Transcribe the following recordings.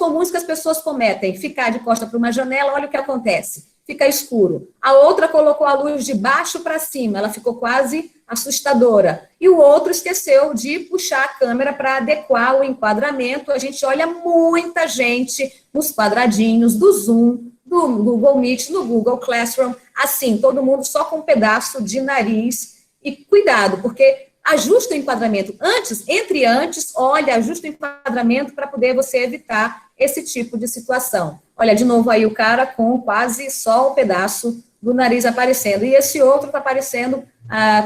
comuns que as pessoas cometem: ficar de costa para uma janela, olha o que acontece, fica escuro. A outra colocou a luz de baixo para cima, ela ficou quase assustadora. E o outro esqueceu de puxar a câmera para adequar o enquadramento. A gente olha muita gente nos quadradinhos do Zoom, do Google Meet, no Google Classroom, assim, todo mundo só com um pedaço de nariz. E cuidado, porque ajusta o enquadramento antes, olha, ajusta o enquadramento para poder você evitar esse tipo de situação. Olha, de novo aí o cara com quase só um pedaço do nariz aparecendo. E esse outro está aparecendo,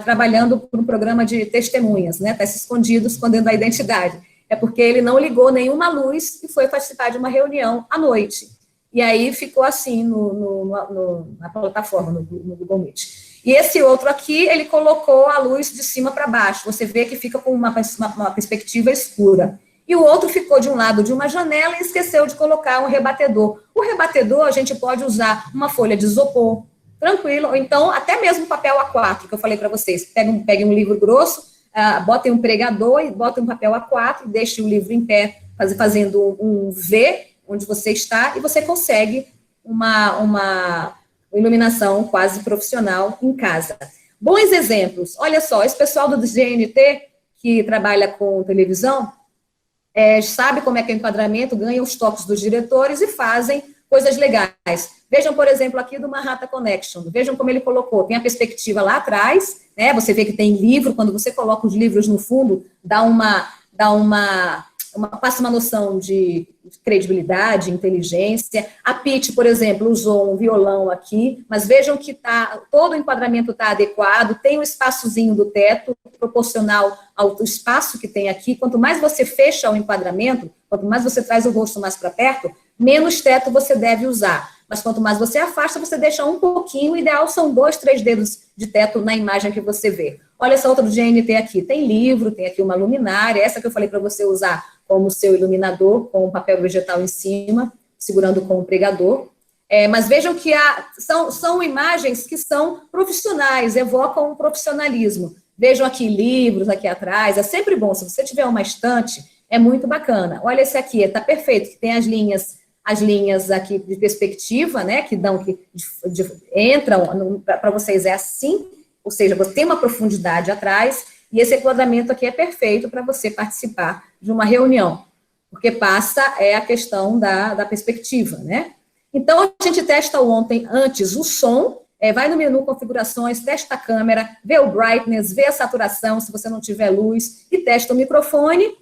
trabalhando por um programa de testemunhas, né? Está se escondido, escondendo a identidade. É porque ele não ligou nenhuma luz e foi participar de uma reunião à noite. E aí ficou assim na plataforma, no Google Meet. E esse outro aqui, ele colocou a luz de cima para baixo. Você vê que fica com uma perspectiva escura. E o outro ficou de um lado de uma janela e esqueceu de colocar um rebatedor. O rebatedor, a gente pode usar uma folha de isopor, tranquilo, ou então até mesmo papel A4, que eu falei para vocês. Peguem um livro grosso, botem um pregador e botem um papel A4, deixem o livro em pé, fazendo um V, onde você está, e você consegue uma iluminação quase profissional em casa. Bons exemplos. Olha só, esse pessoal do GNT, que trabalha com televisão, sabe como é que é o enquadramento, ganha os toques dos diretores e fazem coisas legais. Vejam, por exemplo, aqui do Manhattan Connection. Vejam como ele colocou. Tem a perspectiva lá atrás, né? Você vê que tem livro. Quando você coloca os livros no fundo, passa uma noção de credibilidade, inteligência. A Pitty, por exemplo, usou um violão aqui, mas vejam que todo o enquadramento está adequado, tem um espaçozinho do teto, proporcional ao espaço que tem aqui. Quanto mais você fecha o enquadramento, quanto mais você traz o rosto mais para perto, menos teto você deve usar. Mas quanto mais você afasta, você deixa um pouquinho. O ideal são 2, 3 dedos de teto na imagem que você vê. Olha essa outra do GNT aqui. Tem livro, tem aqui uma luminária. Essa que eu falei para você usar como seu iluminador, com um papel vegetal em cima, segurando com um pregador. Mas vejam que são imagens que são profissionais, evocam um profissionalismo. Vejam aqui livros aqui atrás. É sempre bom, se você tiver uma estante, é muito bacana. Olha esse aqui, está perfeito, que tem as linhas aqui de perspectiva, né, que entram para vocês, é assim, ou seja, você tem uma profundidade atrás, e esse enquadramento aqui é perfeito para você participar de uma reunião, porque passa a questão da perspectiva, né? Então, a gente testa antes o som, vai no menu configurações, testa a câmera, vê o brightness, vê a saturação, se você não tiver luz, e testa o microfone,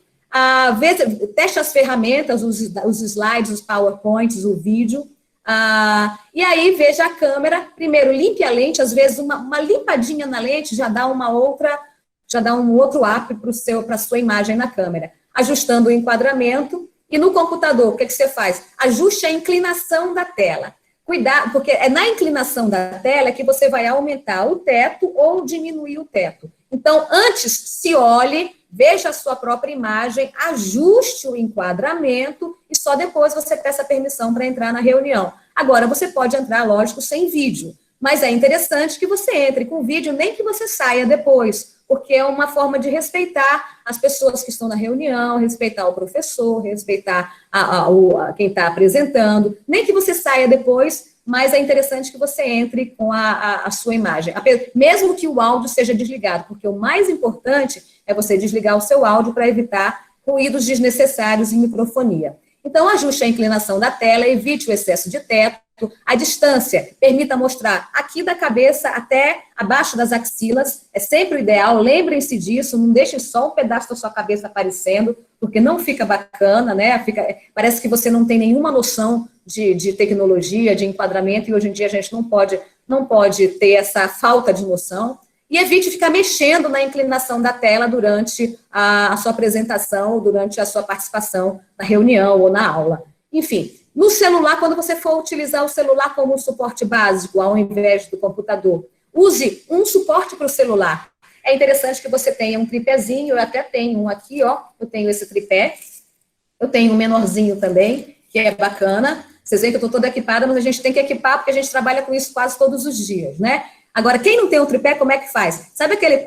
testa as ferramentas, os slides, os PowerPoints, o vídeo, e aí veja a câmera, primeiro limpe a lente, às vezes uma limpadinha na lente já dá um outro up para a sua imagem na câmera, ajustando o enquadramento. E no computador, o que você faz? Ajuste a inclinação da tela. Cuidado, porque é na inclinação da tela que você vai aumentar o teto ou diminuir o teto. Então, antes, se olhe, veja a sua própria imagem, ajuste o enquadramento e só depois você peça permissão para entrar na reunião. Agora, você pode entrar, lógico, sem vídeo, mas é interessante que você entre com vídeo, nem que você saia depois, porque é uma forma de respeitar as pessoas que estão na reunião, respeitar o professor, respeitar quem está apresentando, nem que você saia depois, mas é interessante que você entre com a sua imagem, mesmo que o áudio seja desligado, porque o mais importante é você desligar o seu áudio para evitar ruídos desnecessários em microfonia. Então, ajuste a inclinação da tela, evite o excesso de teto, a distância permita mostrar aqui da cabeça até abaixo das axilas, é sempre o ideal, lembrem-se disso, não deixem só um pedaço da sua cabeça aparecendo, porque não fica bacana, né? Parece que você não tem nenhuma noção de tecnologia, de enquadramento, e hoje em dia a gente não pode ter essa falta de noção. E evite ficar mexendo na inclinação da tela durante a sua apresentação, ou durante a sua participação na reunião ou na aula. Enfim, no celular, quando você for utilizar o celular como um suporte básico, ao invés do computador, use um suporte para o celular. É interessante que você tenha um tripézinho, eu até tenho um aqui, ó, eu tenho esse tripé, eu tenho um menorzinho também, que é bacana. Vocês veem que eu estou toda equipada, mas a gente tem que equipar, porque a gente trabalha com isso quase todos os dias, né? Agora, quem não tem um tripé, como é que faz? Sabe aquele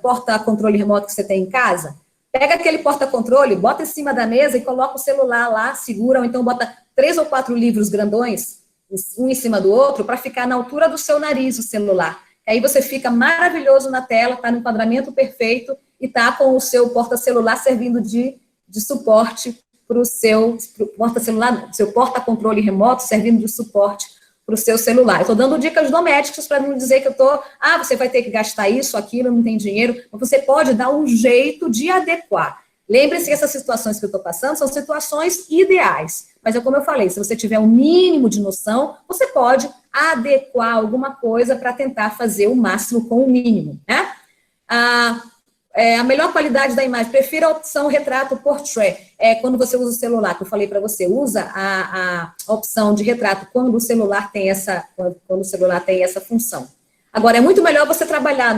porta-controle remoto que você tem em casa? Pega aquele porta-controle, bota em cima da mesa e coloca o celular lá, segura, ou então bota 3 ou 4 livros grandões, um em cima do outro, para ficar na altura do seu nariz o celular. Aí você fica maravilhoso na tela, está no enquadramento perfeito e está com o seu porta-celular servindo de suporte para o seu porta-celular, seu porta-controle remoto servindo de suporte para o seu celular. Eu estou dando dicas domésticas para não dizer que eu estou, você vai ter que gastar isso, aquilo, não tem dinheiro, mas você pode dar um jeito de adequar. Lembre-se que essas situações que eu estou passando são situações ideais, mas como eu falei, se você tiver um mínimo de noção, você pode adequar alguma coisa para tentar fazer o máximo com o mínimo, né? A melhor qualidade da imagem, prefiro a opção retrato portrait, quando você usa o celular, que eu falei para você, usa a opção de retrato quando o celular tem essa função. Agora, é muito melhor você trabalhar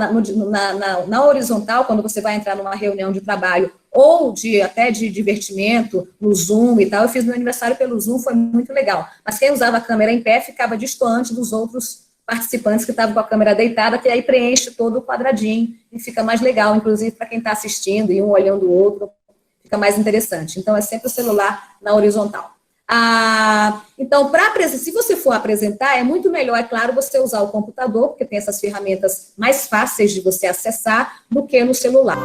na horizontal, quando você vai entrar numa reunião de trabalho, ou até de divertimento, no Zoom e tal. Eu fiz meu aniversário pelo Zoom, foi muito legal. Mas quem usava a câmera em pé ficava distante dos outros participantes que estavam com a câmera deitada, que aí preenche todo o quadradinho e fica mais legal, inclusive para quem está assistindo e um olhando o outro, fica mais interessante. Então, é sempre o celular na horizontal. Então, se você for apresentar, é muito melhor, é claro, você usar o computador, porque tem essas ferramentas mais fáceis de você acessar do que no celular.